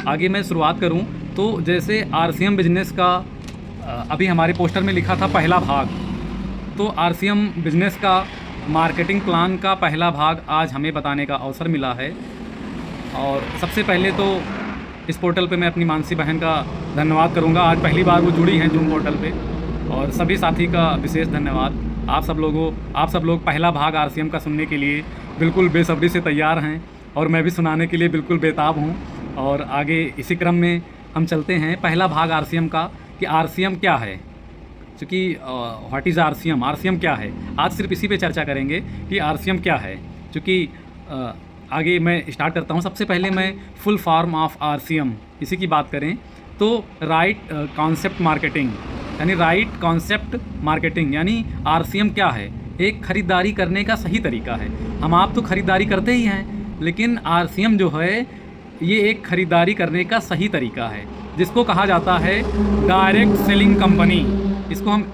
आगे मैं शुरुआत करूं तो जैसे आरसीएम बिजनेस का अभी हमारे पोस्टर में लिखा था पहला भाग, तो आरसीएम बिजनेस का मार्केटिंग प्लान का पहला भाग आज हमें बताने का अवसर मिला है। और सबसे पहले तो इस पोर्टल पे मैं अपनी मानसी बहन का धन्यवाद करूंगा। आज पहली बार वो जुड़ी हैं जूम पोर्टल पे, और सभी साथी का विशेष धन्यवाद। आप सब लोग पहला भाग आरसीएम का सुनने के लिए बिल्कुल बेसब्री से तैयार हैं और मैं भी सुनाने के लिए बिल्कुल बेताब हूं। और आगे इसी क्रम में हम चलते हैं पहला भाग आरसीएम का, कि आरसीएम क्या है, क्योंकि व्हाट इज़ आरसीएम, आरसीएम क्या है। आज सिर्फ इसी पे चर्चा करेंगे कि आरसीएम क्या है, क्योंकि आगे मैं स्टार्ट करता हूं। सबसे पहले मैं फुल फॉर्म ऑफ आरसीएम इसी की बात करें तो राइट कॉन्सेप्ट मार्केटिंग, यानी राइट कॉन्सेप्ट मार्केटिंग, यानी आरसीएम क्या है, एक ख़रीदारी करने का सही तरीका है। हम आप तो ख़रीदारी करते ही हैं, लेकिन आरसीएम जो है ये एक ख़रीदारी करने का सही तरीका है, जिसको कहा जाता है डायरेक्ट सेलिंग कंपनी। इसको हम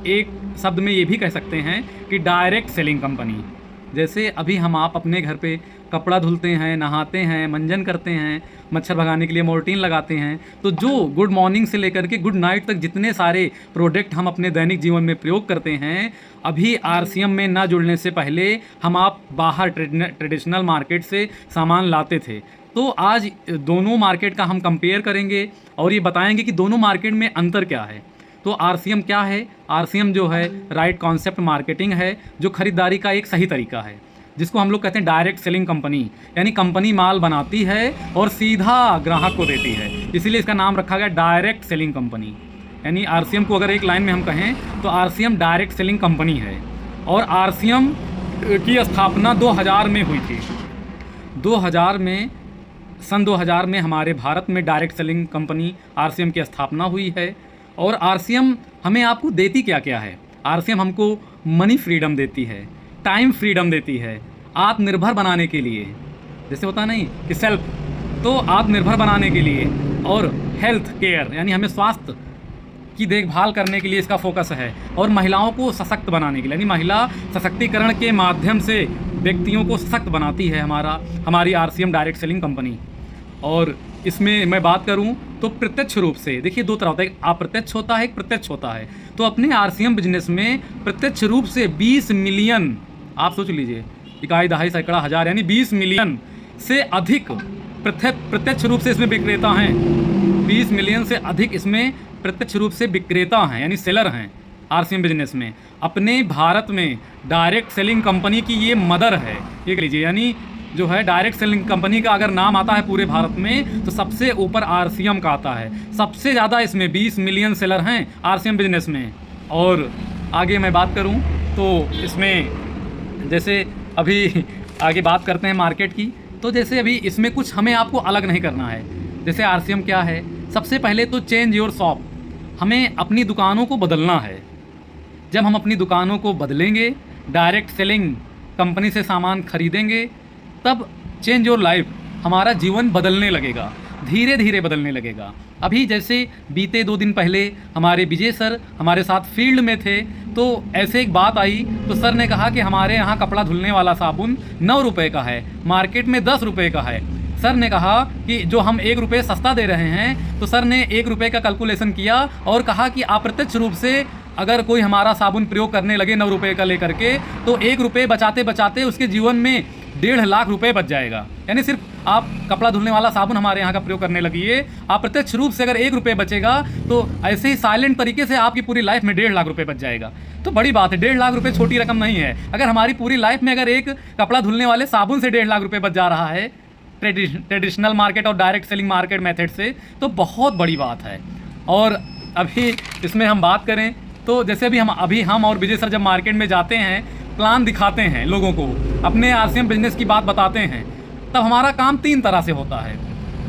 एक शब्द में ये भी कह सकते हैं कि डायरेक्ट सेलिंग कंपनी। जैसे अभी हम आप अपने घर पे कपड़ा धुलते हैं, नहाते हैं, मंजन करते हैं, मच्छर भगाने के लिए मोर्टीन लगाते हैं, तो जो गुड मॉर्निंग से लेकर के गुड नाइट तक जितने सारे प्रोडक्ट हम अपने दैनिक जीवन में प्रयोग करते हैं, अभी आरसीएम में ना जुड़ने से पहले हम आप बाहर ट्रेडिशनल मार्केट से सामान लाते थे। तो आज दोनों मार्केट का हम कंपेयर करेंगे और ये बताएंगे कि दोनों मार्केट में अंतर क्या है। तो आरसीएम क्या है? आरसीएम जो है राइट कॉन्सेप्ट मार्केटिंग है, जो खरीदारी का एक सही तरीका है, जिसको हम लोग कहते हैं डायरेक्ट सेलिंग कंपनी, यानी कंपनी माल बनाती है और सीधा ग्राहक को देती है, इसीलिए इसका नाम रखा गया डायरेक्ट सेलिंग कंपनी। यानी आरसीएम को अगर एक लाइन में हम कहें तो आरसीएम डायरेक्ट सेलिंग कंपनी है। और आरसीएम की स्थापना 2000 में हुई थी। 2000 में सन 2000 में हमारे भारत में डायरेक्ट सेलिंग कंपनी आरसीएम की स्थापना हुई है। और आरसीएम हमें आपको देती क्या क्या है? आरसीएम हमको मनी फ्रीडम देती है, टाइम फ्रीडम देती है, आत्मनिर्भर बनाने के लिए, जैसे होता नहीं कि सेल्फ, तो आत्मनिर्भर बनाने के लिए, और हेल्थ केयर यानी हमें स्वास्थ्य की देखभाल करने के लिए इसका फोकस है, और महिलाओं को सशक्त बनाने के लिए, यानी महिला सशक्तिकरण के माध्यम से व्यक्तियों को सशक्त बनाती है हमारी आरसीएम डायरेक्ट सेलिंग कंपनी। और इसमें मैं बात करूं तो प्रत्यक्ष रूप से, देखिए दो तरह होता है, एक अप्रत्यक्ष होता है, एक प्रत्यक्ष होता है। तो अपने आरसीएम बिजनेस में प्रत्यक्ष रूप से 20 मिलियन, आप सोच लीजिए, इकाई दहाई सैकड़ा हज़ार, यानी 20 मिलियन से अधिक प्रत्यक्ष रूप से इसमें विक्रेता हैं। 20 मिलियन से अधिक इसमें प्रत्यक्ष रूप से विक्रेता हैं, यानी सेलर हैं आरसीएम बिजनेस में। अपने भारत में डायरेक्ट सेलिंग कंपनी की ये मदर है, ये कह लीजिए, यानी जो है डायरेक्ट सेलिंग कंपनी का अगर नाम आता है पूरे भारत में तो सबसे ऊपर आरसीएम का आता है। सबसे ज़्यादा इसमें 20 मिलियन सेलर हैं आरसीएम बिजनेस में। और आगे मैं बात करूं तो इसमें जैसे अभी आगे बात करते हैं मार्केट की, तो जैसे अभी इसमें कुछ हमें आपको अलग नहीं करना है। जैसे आरसीएम क्या है? सबसे पहले तो चेंज योर शॉप, हमें अपनी दुकानों को बदलना है। जब हम अपनी दुकानों को बदलेंगे, डायरेक्ट सेलिंग कंपनी से सामान खरीदेंगे, तब चेंज योर लाइफ, हमारा जीवन बदलने लगेगा, धीरे धीरे बदलने लगेगा। अभी जैसे बीते 2 दिन पहले हमारे विजय सर हमारे साथ फील्ड में थे, तो ऐसे एक बात आई, तो सर ने कहा कि हमारे यहाँ कपड़ा धुलने वाला साबुन 9 रुपये का है, मार्केट में 10 रुपये का है। सर ने कहा कि जो हम 1 रुपये सस्ता दे रहे हैं, तो सर ने 1 रुपये का कैलकुलेशन किया और कहा कि अप्रत्यक्ष रूप से अगर कोई हमारा साबुन प्रयोग करने लगे 9 रुपये का लेकर के, तो 1 रुपये बचाते बचाते उसके जीवन में 1.5 लाख रुपए बच जाएगा। यानी सिर्फ आप कपड़ा धुलने वाला साबुन हमारे यहाँ का प्रयोग करने लगिए, अप्रत्यक्ष रूप से अगर 1 रुपये बचेगा तो ऐसे ही साइलेंट तरीके से आपकी पूरी लाइफ में 1.5 लाख रुपए बच जाएगा। तो बड़ी बात है, 1.5 लाख रुपए छोटी रकम नहीं है। अगर हमारी पूरी लाइफ में अगर एक कपड़ा धुलने वाले साबुन से 1.5 लाख रुपए बच जा रहा है ट्रेडिशनल मार्केट और डायरेक्ट सेलिंग मार्केट मेथड से, तो बहुत बड़ी बात है। और अभी इसमें हम बात करें तो जैसे अभी हम और विजय सर जब मार्केट में जाते हैं, प्लान दिखाते हैं लोगों को, अपने आरसीएम बिजनेस की बात बताते हैं, तब हमारा काम 3 तरह से होता है।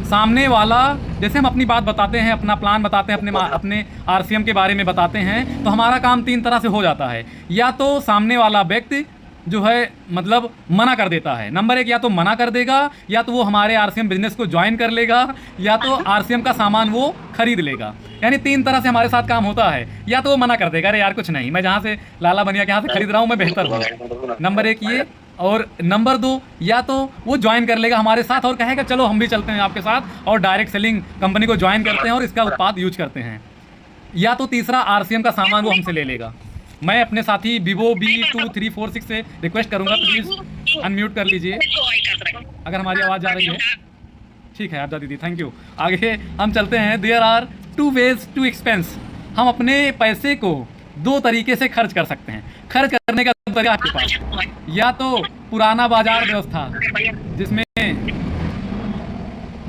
सामने वाला, जैसे हम अपनी बात बताते हैं, अपना प्लान बताते हैं, अपने आरसीएम के बारे में बताते हैं, तो हमारा काम 3 तरह से हो जाता है। या तो सामने वाला व्यक्ति जो है मतलब मना कर देता है, नंबर 1, या तो मना कर देगा, या तो वो हमारे आरसीएम बिजनेस को ज्वाइन कर लेगा, या तो आरसीएम का सामान वो खरीद लेगा। यानी 3 तरह से हमारे साथ काम होता है। या तो वो मना कर देगा, अरे यार कुछ नहीं, मैं जहाँ से लाला बनिया के यहाँ से खरीद रहा हूँ मैं बेहतर हूँ, नंबर 1 ये। और नंबर 2, या तो वो ज्वाइन कर लेगा हमारे साथ और कहेगा चलो हम भी चलते हैं आपके साथ और डायरेक्ट सेलिंग कंपनी को ज्वाइन करते हैं और इसका उत्पाद यूज करते हैं। या तो तीसरा, आरसीएम का सामान वो हमसे ले लेगा। मैं अपने साथी Vivo B2346 से रिक्वेस्ट करूंगा, प्लीज़ अनम्यूट कर लीजिए अगर हमारी आवाज़ जा रही है। ठीक है आबदा दीदी, थैंक यू। आगे हम चलते हैं। There are 2 ways to expense. हम अपने पैसे को 2 तरीके से खर्च कर सकते हैं। खर्च करने का तरीका आपके पास, या तो पुराना बाजार व्यवस्था, जिसमें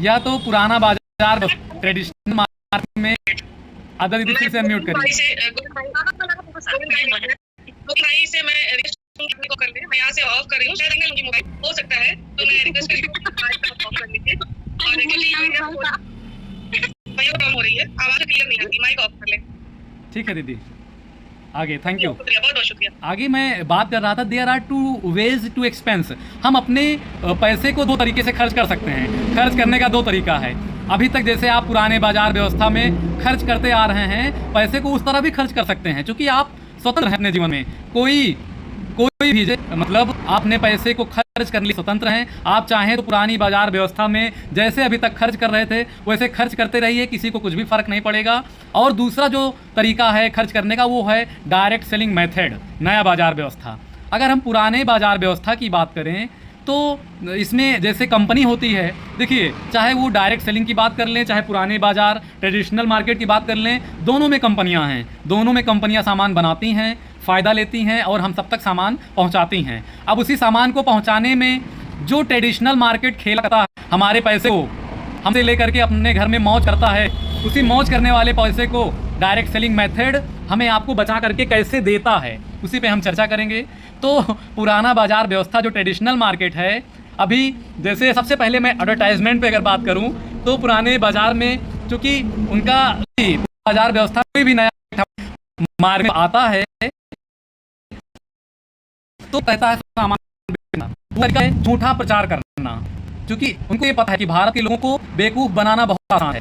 या तो पुराना बाजार ट्रेडिशनल मार्केट में। आबदा दीदी फिर से अनम्यूट करिए। मैं यहाँ से ऑफ कर रही हूँ, शायद मुझे मोबाइल हो सकता है, तो मैं रिक्वेस्ट करूँगी ऑफ कर लीजिए। और कम हो रही है, आवाज़ क्लियर नहीं आती, माइक ऑफ कर ले। ठीक है दीदी, आगे थैंक यू, बहुत बहुत शुक्रिया। आगे मैं बात कर रहा था, there are 2 ways to expense. हम अपने पैसे को 2 तरीके से खर्च कर सकते हैं। खर्च करने का 2 तरीका है। अभी तक जैसे आप पुराने बाजार व्यवस्था में खर्च करते आ रहे हैं, पैसे को उस तरह भी खर्च कर सकते हैं, क्योंकि आप स्वतंत्र हैं अपने जीवन में। कोई भी मतलब आपने पैसे को खर्च करने लिए स्वतंत्र हैं। आप चाहें तो पुरानी बाजार व्यवस्था में जैसे अभी तक खर्च कर रहे थे वैसे खर्च करते रहिए, किसी को कुछ भी फर्क नहीं पड़ेगा। और दूसरा जो तरीका है खर्च करने का, वो है डायरेक्ट सेलिंग मेथड, नया बाजार व्यवस्था। अगर हम पुराने बाजार व्यवस्था की बात करें तो इसमें जैसे कंपनी होती है, देखिए चाहे वो डायरेक्ट सेलिंग की बात कर लें, चाहे पुराने बाजार ट्रेडिशनल मार्केट की बात कर लें, दोनों में कंपनियां हैं। दोनों में कंपनियां सामान बनाती हैं, फ़ायदा लेती हैं और हम सब तक सामान पहुंचाती हैं। अब उसी सामान को पहुंचाने में जो ट्रेडिशनल मार्केट खेल करता है, हमारे पैसे को हमसे लेकर के अपने घर में मौज करता है, उसी मौज करने वाले पैसे को डायरेक्ट सेलिंग मेथड हमें आपको बचा करके कैसे देता है, उसी पे हम चर्चा करेंगे। तो पुराना बाजार व्यवस्था जो ट्रेडिशनल मार्केट है, अभी जैसे सबसे पहले मैं एडवर्टाइजमेंट पे अगर बात करूं तो पुराने बाजार में चूँकि उनका बाजार व्यवस्था कोई भी नया मार्केट में आता है तो कहता है सामान बेचना, वो तरीका है झूठा प्रचार करना, क्योंकि उनको ये पता है कि भारत के लोगों को बेवकूफ़ बनाना बहुत आसान है।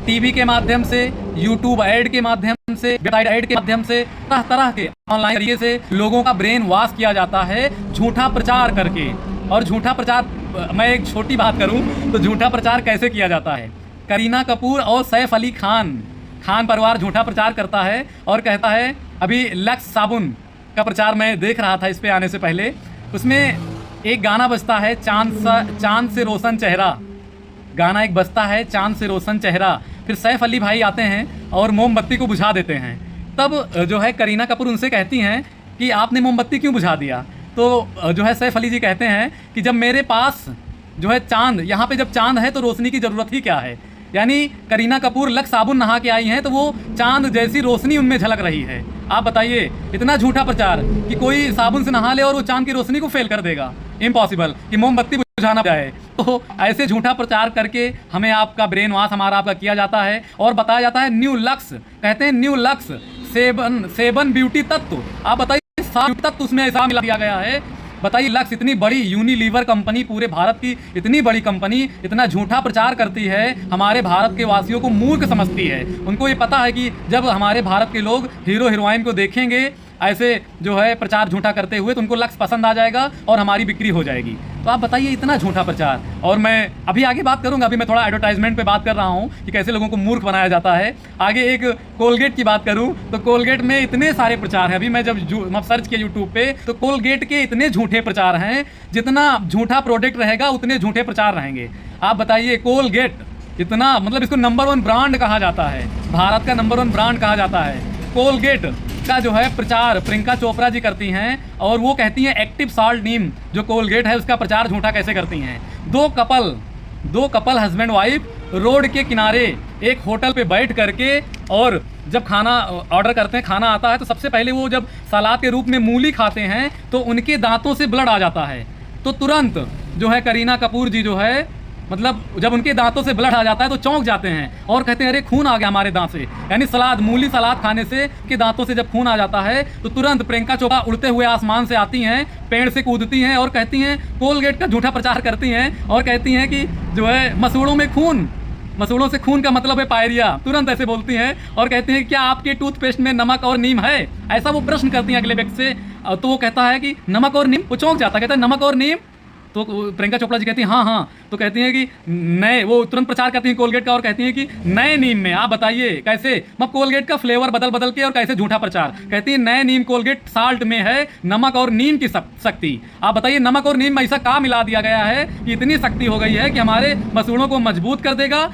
टीवी के माध्यम से, यूट्यूब ऐड के माध्यम से, वेबसाइट ऐड के माध्यम से, तरह तरह के ऑनलाइन तरीके से लोगों का ब्रेन वॉश किया जाता है झूठा प्रचार करके। और झूठा प्रचार, मैं एक छोटी बात करूं तो झूठा प्रचार कैसे किया जाता है। करीना कपूर और सैफ अली खान परिवार झूठा प्रचार करता है और कहता है, अभी लक्स साबुन का प्रचार मैं देख रहा था इस पे आने से पहले, उसमें एक गाना बजता है चांद से रोशन चेहरा, गाना एक बजता है चांद से रोशन चेहरा। फिर सैफ अली भाई आते हैं और मोमबत्ती को बुझा देते हैं। तब जो है करीना कपूर उनसे कहती हैं कि आपने मोमबत्ती क्यों बुझा दिया। तो जो है सैफ अली जी कहते हैं कि जब मेरे पास जो है चांद, यहाँ पे जब चांद है तो रोशनी की ज़रूरत ही क्या है। यानी करीना कपूर लक्स साबुन नहा के आई हैं तो वो चांद जैसी रोशनी उनमें झलक रही है। आप बताइए, इतना झूठा प्रचार कि कोई साबुन से नहा ले और वो चांद की रोशनी को फेल कर देगा, इम्पॉसिबल, कि मोमबत्ती बुझाना जाए। तो ऐसे झूठा प्रचार करके हमें आपका ब्रेन वॉश हमारा आपका किया जाता है और बताया जाता है न्यू लक्स, कहते हैं न्यू लक्स सेवन ब्यूटी तत्व। आप बताइए 7 तत्व उसमें ऐसा मिला दिया गया है। बताइए लक्स इतनी बड़ी यूनिलीवर कंपनी, पूरे भारत की इतनी बड़ी कंपनी इतना झूठा प्रचार करती है, हमारे भारत के वासियों को मूर्ख समझती है। उनको ये पता है कि जब हमारे भारत के लोग हीरो हीरोइन को देखेंगे ऐसे जो है प्रचार झूठा करते हुए तो उनको लक्स पसंद आ जाएगा और हमारी बिक्री हो जाएगी। तो आप बताइए इतना झूठा प्रचार। और मैं अभी आगे बात करूंगा, अभी मैं थोड़ा एडवर्टाइजमेंट पे बात कर रहा हूं कि कैसे लोगों को मूर्ख बनाया जाता है। आगे एक कोलगेट की बात करूं तो कोलगेट में इतने सारे प्रचार हैं। अभी मैं जब सर्च किया यूट्यूब पे तो कोलगेट के इतने झूठे प्रचार हैं, जितना झूठा प्रोडक्ट रहेगा उतने झूठे प्रचार रहेंगे। आप बताइए कोलगेट इतना, मतलब इसको नंबर 1 ब्रांड कहा जाता है, भारत का नंबर 1 ब्रांड कहा जाता है। कोलगेट का जो है प्रचार प्रियंका चोपड़ा जी करती हैं और वो कहती हैं एक्टिव साल्ट नीम जो कोलगेट है उसका प्रचार झूठा कैसे करती हैं। दो कपल हस्बैंड वाइफ रोड के किनारे एक होटल पे बैठ करके और जब खाना ऑर्डर करते हैं, खाना आता है तो सबसे पहले वो जब सलाद के रूप में मूली खाते हैं तो उनके दांतों से ब्लड आ जाता है। तो तुरंत जो है करीना कपूर जी जो है, मतलब जब उनके दांतों से ब्लड आ जाता है तो चौंक जाते हैं और कहते हैं अरे खून आ गया हमारे दांत से। यानी मूली सलाद खाने से के दांतों से जब खून आ जाता है तो तुरंत प्रियंका चोपड़ा उड़ते हुए आसमान से आती हैं, पेड़ से कूदती हैं और कहती हैं, कोलगेट का झूठा प्रचार करती हैं और कहती हैं कि जो है मसूड़ों से खून का मतलब है पायरिया। तुरंत ऐसे बोलती हैं और कहती हैं क्या आपके टूथपेस्ट में नमक और नीम है, ऐसा वो प्रश्न करती हैं अगले व्यक्ति से। तो वो कहता है कि नमक और नीम, वो चौंक जाता है, कहता है नमक और नीम। तो प्रियंका चोपड़ा जी कहती हैं हाँ हाँ, तो कहती हैं कि नए, वो तुरंत प्रचार करती हैं कोलगेट का और कहती हैं कि नए नीम में आप बताइए कैसे, मतलब कोलगेट का फ्लेवर बदल बदल के और कैसे झूठा प्रचार। कहती है नए नीम कोलगेट साल्ट में है नमक और नीम की शक्ति। आप बताइए नमक और नीम में ऐसा क्या मिला दिया गया है कि इतनी शक्ति हो गई है कि हमारे मसूड़ों को मजबूत कर देगा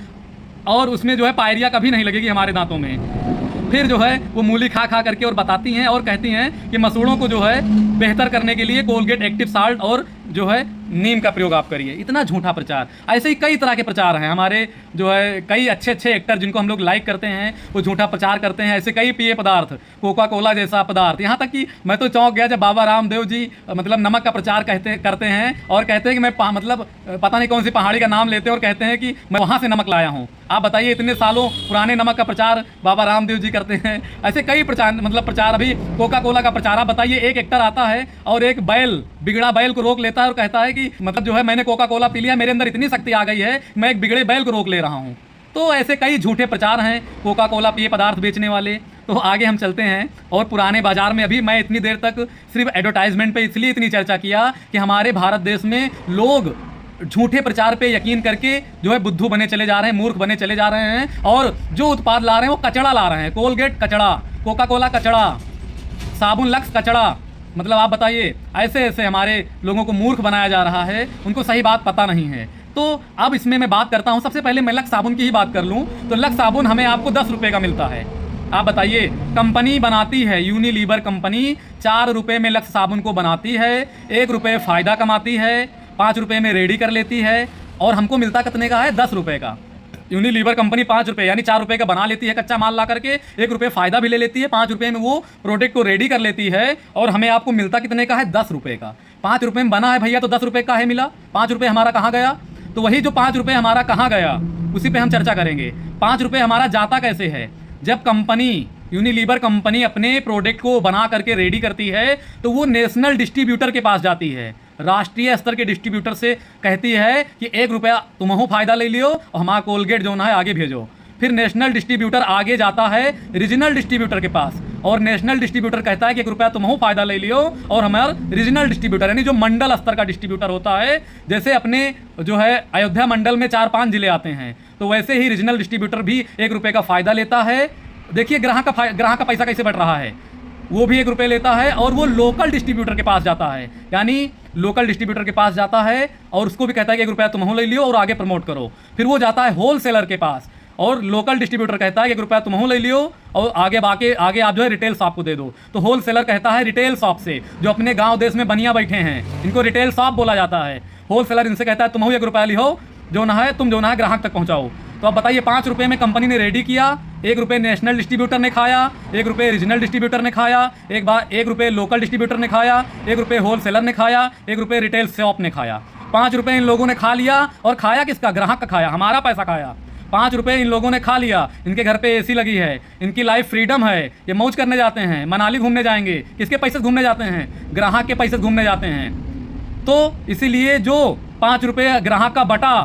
और उसमें जो है पायरिया कभी नहीं लगेगी हमारे दांतों में। फिर जो है वो मूली खा खा करके और बताती हैं और कहती हैं कि मसूड़ों को जो है बेहतर करने के लिए कोलगेट एक्टिव साल्ट और जो है नीम का प्रयोग आप करिए। इतना झूठा प्रचार। ऐसे ही कई तरह के प्रचार हैं हमारे, जो है कई अच्छे अच्छे एक्टर जिनको हम लोग लाइक करते हैं वो झूठा प्रचार करते हैं। ऐसे कई पेय पदार्थ, कोका कोला जैसा पदार्थ, यहाँ तक कि मैं तो चौंक गया जब बाबा रामदेव जी मतलब नमक का प्रचार करते हैं और कहते हैं कि मैं मतलब पता नहीं कौन सी पहाड़ी का नाम लेते हैं और कहते हैं कि मैं वहाँ से नमक लाया हूँ। आप बताइए इतने सालों पुराने नमक का प्रचार बाबा रामदेव जी करते हैं। ऐसे कई प्रचार अभी कोका कोला का प्रचार। आप बताइए एक एक्टर आता है और एक बैल, बिगड़ा बैल को रोक लेता है और कहता है कि मतलब जो है मैंने कोका कोला पी लिया, मेरे अंदर इतनी शक्ति आ गई है मैं एक बिगड़े बैल को रोक ले रहा हूँ। तो ऐसे कई झूठे प्रचार हैं कोका कोला पेय पदार्थ बेचने वाले। तो आगे हम चलते हैं और पुराने बाजार में अभी मैं इतनी देर तक सिर्फ एडवर्टाइजमेंट पे इसलिए इतनी चर्चा किया कि हमारे भारत देश में लोग झूठे प्रचार पे यकीन करके जो है बुद्धू बने चले जा रहे हैं, मूर्ख बने चले जा रहे हैं और जो उत्पाद ला रहे हैं वो कचड़ा ला रहे हैं। कोलगेट कचड़ा, कोका कोला कचड़ा, साबुन लक्स कचड़ा। मतलब आप बताइए ऐसे ऐसे हमारे लोगों को मूर्ख बनाया जा रहा है, उनको सही बात पता नहीं है। तो अब इसमें मैं बात करता हूँ, सबसे पहले मैं लक्स साबुन की ही बात कर लूँ तो लक्स साबुन हमें आपको 10 रुपये का मिलता है। आप बताइए कंपनी बनाती है, यूनिलीवर कंपनी 4 रुपये में लक्स साबुन को बनाती है, 1 रुपये फ़ायदा कमाती है, 5 रुपये में रेडी कर लेती है और हमको मिलता कितने का है, 10 रुपये का। यूनिलीवर कंपनी 5 रुपये यानी 4 रुपये का बना लेती है कच्चा माल ला करके, 1 रुपये फ़ायदा भी ले लेती है, 5 रुपये में वो प्रोडक्ट को रेडी कर लेती है और हमें आपको मिलता कितने का है, 10 रुपये का। 5 रुपये में बना है भैया तो 10 रुपये का है मिला, 5 रुपये हमारा कहाँ गया? तो वही जो 5 रुपये हमारा कहाँ गया उसी पे हम चर्चा करेंगे। 5 रुपये हमारा जाता कैसे है? जब कंपनी यूनिलीवर कंपनी अपने प्रोडक्ट को बना करके रेडी करती है तो वो नेशनल डिस्ट्रीब्यूटर के पास जाती है, राष्ट्रीय स्तर के डिस्ट्रीब्यूटर से कहती है कि 1 रुपया तुम फ़ायदा ले लियो और हमारा कोलगेट जो है आगे भेजो। फिर नेशनल डिस्ट्रीब्यूटर आगे जाता है रीजनल डिस्ट्रीब्यूटर के पास और नेशनल डिस्ट्रीब्यूटर कहता है कि 1 रुपया तुम फ़ायदा ले लियो और हमारा रीजनल डिस्ट्रीब्यूटर यानी जो मंडल स्तर का डिस्ट्रीब्यूटर होता है, जैसे अपने जो है अयोध्या मंडल में 4-5 जिले आते हैं तो वैसे ही रीजनल डिस्ट्रीब्यूटर भी 1 रुपये का फ़ायदा लेता है। देखिए ग्राहक का पैसा कैसे बढ़ रहा है, वो भी 1 रुपये लेता है और वो लोकल डिस्ट्रीब्यूटर के पास जाता है, यानी लोकल डिस्ट्रीब्यूटर के पास जाता है और उसको भी कहता है कि 1 रुपया तुम ले लियो और आगे प्रमोट करो। फिर वो जाता है होल सेलर के पास और लोकल डिस्ट्रीब्यूटर कहता है कि 1 रुपया तुम ले लियो और आगे आप जो है रिटेल शॉप को दे दो। तो होल सेलर कहता है रिटेल शॉप से, जो अपने गाँव देश में बनिया बैठे हैं इनको रिटेल शॉप बोला जाता है। होल सेलर इनसे कहता है तुम 1 रुपया लिहो जो ना है, तुम जो ना है ग्राहक तक पहुँचाओ। तो अब बताइए 5 रुपये में कंपनी ने रेडी किया, 1 रुपये नेशनल डिस्ट्रीब्यूटर ने खाया, 1 रुपये रीजनल डिस्ट्रीब्यूटर ने खाया, 1 रुपये लोकल डिस्ट्रीब्यूटर ने खाया, 1 रुपये होल सेलर ने खाया, 1 रुपये रिटेल शॉप ने खाया। 5 रुपये इन लोगों ने खा लिया और खाया किसका? ग्राहक का खाया, हमारा पैसा खाया। 5 रुपये इन लोगों ने खा लिया, इनके घर पे एसी लगी है, इनकी लाइफ फ्रीडम है, ये मौज करने जाते हैं, मनाली घूमने जाएंगे, किसके पैसे से घूमने जाते हैं? ग्राहक के पैसे से घूमने जाते हैं। तो इसीलिए जो 5 रुपये ग्राहक का बटा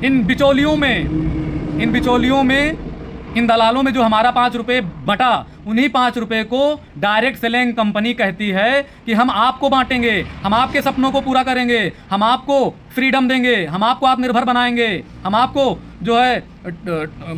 इन बिचौलियों में इन दलालों में जो हमारा 5 रुपये बटा, उन्हीं 5 रुपये को डायरेक्ट सेलिंग कंपनी कहती है कि हम आपको बांटेंगे, हम आपके सपनों को पूरा करेंगे, हम आपको फ्रीडम देंगे, हम आपको आत्मनिर्भर बनाएंगे, हम आपको जो है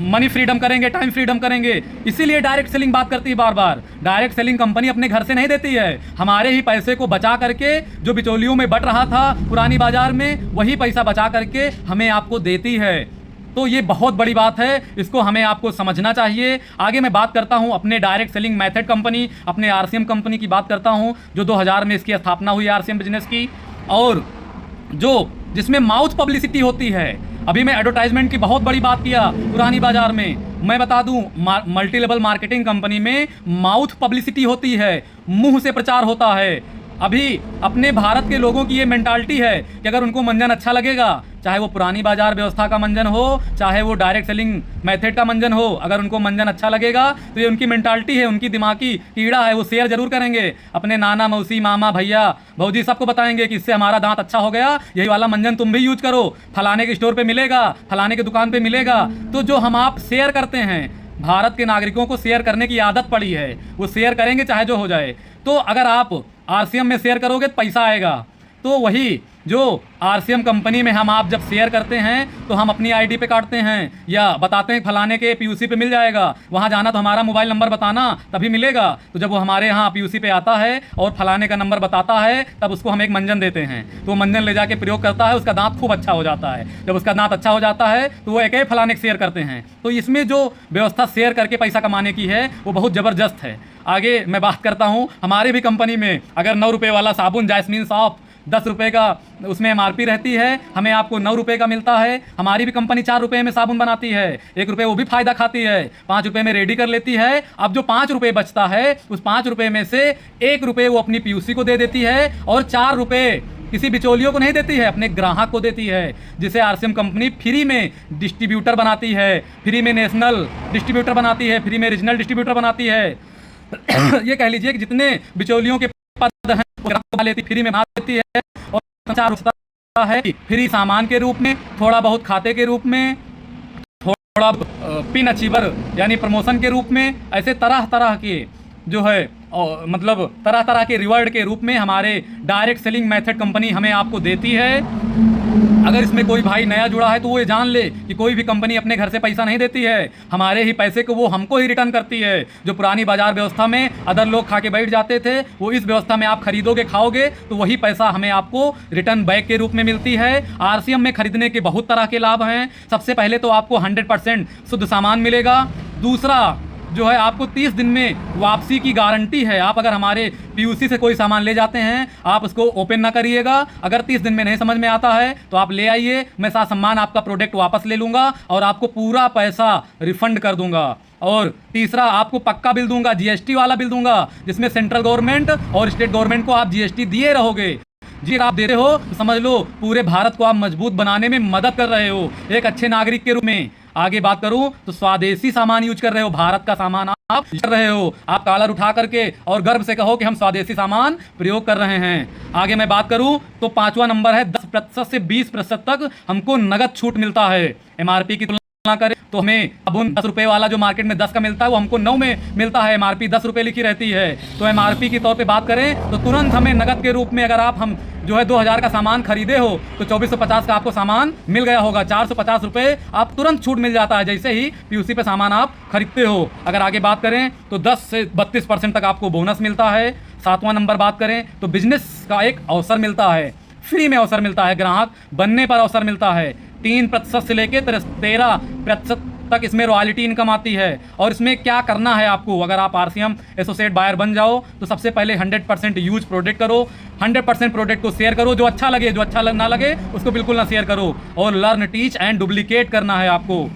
मनी फ्रीडम करेंगे, टाइम फ्रीडम करेंगे। इसीलिए डायरेक्ट सेलिंग बात करती है बार बार। डायरेक्ट सेलिंग कंपनी अपने घर से नहीं देती है, हमारे ही पैसे को बचा करके जो बिचौलियों में बट रहा था पुरानी बाजार में, वही पैसा बचा करके हमें आपको देती है। तो ये बहुत बड़ी बात है, इसको हमें आपको समझना चाहिए। आगे मैं बात करता हूँ अपने डायरेक्ट सेलिंग मेथड कंपनी, अपने आरसीएम कंपनी की बात करता हूँ जो 2000 में इसकी स्थापना हुई आरसीएम बिजनेस की, और जो जिसमें माउथ पब्लिसिटी होती है। अभी मैं एडवर्टाइजमेंट की बहुत बड़ी बात किया पुरानी बाजार में, मैं बता दूं मल्टी लेवल मार्केटिंग कंपनी में माउथ पब्लिसिटी होती है, मुंह से प्रचार होता है। अभी अपने भारत के लोगों की ये मेंटालिटी है कि अगर उनको मंजन अच्छा लगेगा, चाहे वो पुरानी बाजार व्यवस्था का मंजन हो, चाहे वो डायरेक्ट सेलिंग मेथड का मंजन हो, अगर उनको मंजन अच्छा लगेगा तो ये उनकी मेंटालिटी है, उनकी दिमागी कीड़ा है, वो शेयर जरूर करेंगे, अपने नाना मौसी मामा भैया भौजी सबको बताएंगे कि इससे हमारा दांत अच्छा हो गया, यही वाला मंजन तुम भी यूज करो, फलाने के स्टोर पर मिलेगा, फलाने की दुकान पर मिलेगा। तो जो हम आप शेयर करते हैं, भारत के नागरिकों को शेयर करने की आदत पड़ी है, वो शेयर करेंगे चाहे जो हो जाए। तो अगर आप आरसीएम में शेयर करोगे तो पैसा आएगा। तो वही जो आरसीएम कंपनी में हम आप जब शेयर करते हैं तो हम अपनी आईडी पे काटते हैं या बताते हैं फलाने के पीयूसी पे मिल जाएगा, वहाँ जाना तो हमारा मोबाइल नंबर बताना तभी मिलेगा। तो जब वो हमारे यहाँ पीयूसी पे आता है और फलाने का नंबर बताता है तब उसको हम एक मंजन देते हैं, तो वो मंजन ले जाके प्रयोग करता है, उसका दांत खूब अच्छा हो जाता है। जब उसका दांत अच्छा हो जाता है तो वो एक फलाने शेयर करते हैं। तो इसमें जो व्यवस्था शेयर करके पैसा कमाने की है वो बहुत ज़बरदस्त है। आगे मैं बात करता हूँ, हमारे भी कंपनी में अगर 9 रुपये वाला साबुन जैस्मीन सॉप 10 रुपये का उसमें एमआरपी रहती है, हमें आपको 9 रुपये का मिलता है। हमारी भी कंपनी 4 रुपये में साबुन बनाती है, 1 रुपये वो भी फ़ायदा खाती है, 5 रुपये में रेडी कर लेती है। अब जो 5 रुपये बचता है उस 5 रुपये में से 1 रुपये वो अपनी पीयूसी को दे देती है और 4 रुपये किसी बिचौलियों को नहीं देती है, अपने ग्राहक को देती है, जिसे आरसीएम कंपनी फ्री में डिस्ट्रीब्यूटर बनाती है, फ्री में नेशनल डिस्ट्रीब्यूटर बनाती है, फ्री में रीजनल डिस्ट्रीब्यूटर बनाती है। ये कह लीजिए कि जितने बिचौलियों के पद हैं वो लेती फ्री में बना देती है और 4 रुपये है फ्री सामान के रूप में, थोड़ा बहुत खाते के रूप में, थोड़ा पिन अचीवर यानी प्रमोशन के रूप में, ऐसे तरह तरह के जो है मतलब तरह तरह के रिवॉर्ड के रूप में हमारे डायरेक्ट सेलिंग मेथड कंपनी हमें आपको देती है। अगर इसमें कोई भाई नया जुड़ा है तो वो ये जान ले कि कोई भी कंपनी अपने घर से पैसा नहीं देती है, हमारे ही पैसे को वो हमको ही रिटर्न करती है। जो पुरानी बाजार व्यवस्था में अदर लोग खा के बैठ जाते थे, वो इस व्यवस्था में आप खरीदोगे खाओगे तो वही पैसा हमें आपको रिटर्न बैक के रूप में मिलती है। आरसीएम में खरीदने के बहुत तरह के लाभ हैं। सबसे पहले तो आपको 100% शुद्ध सामान मिलेगा। दूसरा जो है आपको 30 दिन में वापसी की गारंटी है। आप अगर हमारे पीयूसी से कोई सामान ले जाते हैं आप उसको ओपन ना करिएगा, अगर 30 दिन में नहीं समझ में आता है तो आप ले आइए, मैं साथ सम्मान आपका प्रोडक्ट वापस ले लूँगा और आपको पूरा पैसा रिफंड कर दूंगा। और तीसरा आपको पक्का बिल दूंगा, जीएसटी वाला बिल दूंगा, जिसमें सेंट्रल गवर्नमेंट और स्टेट गवर्नमेंट को आप जीएसटी दिए रहोगे। जी आप देते हो तो समझ लो पूरे भारत को आप मजबूत बनाने में मदद कर रहे हो एक अच्छे नागरिक के रूप में। आगे बात करूं तो स्वदेशी सामान यूज कर रहे हो, भारत का सामान आप कर रहे हो। आप कॉलर उठा करके और गर्व से कहो कि हम स्वदेशी सामान प्रयोग कर रहे हैं। आगे मैं बात करूं तो 5वां नंबर है 10% से 20% तक हमको नगद छूट मिलता है। एमआरपी की तुलना करें तो हमें साबुन 10 रुपये वाला जो मार्केट में 10 का मिलता है वो हमको 9 में मिलता है। एमआरपी 10 रुपये लिखी रहती है। तो एमआरपी की तौर पे बात करें तो तुरंत हमें नगद के रूप में अगर हम जो है 2000 का सामान खरीदे हो तो 2450 का आपको सामान मिल गया होगा। 450 रुपये आप तुरंत छूट मिल जाता है जैसे ही पीयूसी पे सामान आप खरीदते हो। अगर आगे बात करें तो 10 से 32% तक आपको बोनस मिलता है। 7वां नंबर बात करें तो बिजनेस का एक अवसर मिलता है, फ्री में अवसर मिलता है, ग्राहक बनने पर अवसर मिलता है। 3% से लेकर 13% तक इसमें रॉयल्टी इनकम आती है। और इसमें क्या करना है आपको, अगर आप आरसीएम एसोसिएट बायर बन जाओ तो सबसे पहले 100% यूज प्रोडक्ट करो, 100% प्रोडक्ट को शेयर करो, जो अच्छा लगे, जो अच्छा ना लगे उसको बिल्कुल ना शेयर करो। और लर्न टीच एंड डुप्लीकेट करना है आपको।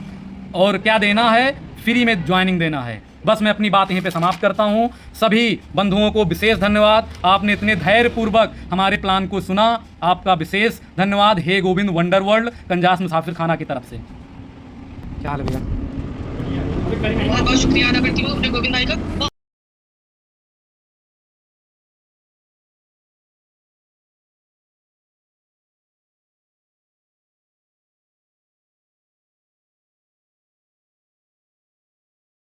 और क्या देना है, फ्री में ज्वाइनिंग देना है। बस मैं अपनी बात यहीं पे समाप्त करता हूँ। सभी बंधुओं को विशेष धन्यवाद, आपने इतने धैर्यपूर्वक हमारे प्लान को सुना, आपका विशेष धन्यवाद। हे गोविंद वंडर वर्ल्ड कंजास मुसाफिर खाना की तरफ से। क्या हाल है भैया? बहुत बहुत शुक्रिया अदा करती हूँ अपने गोविंद भाई का।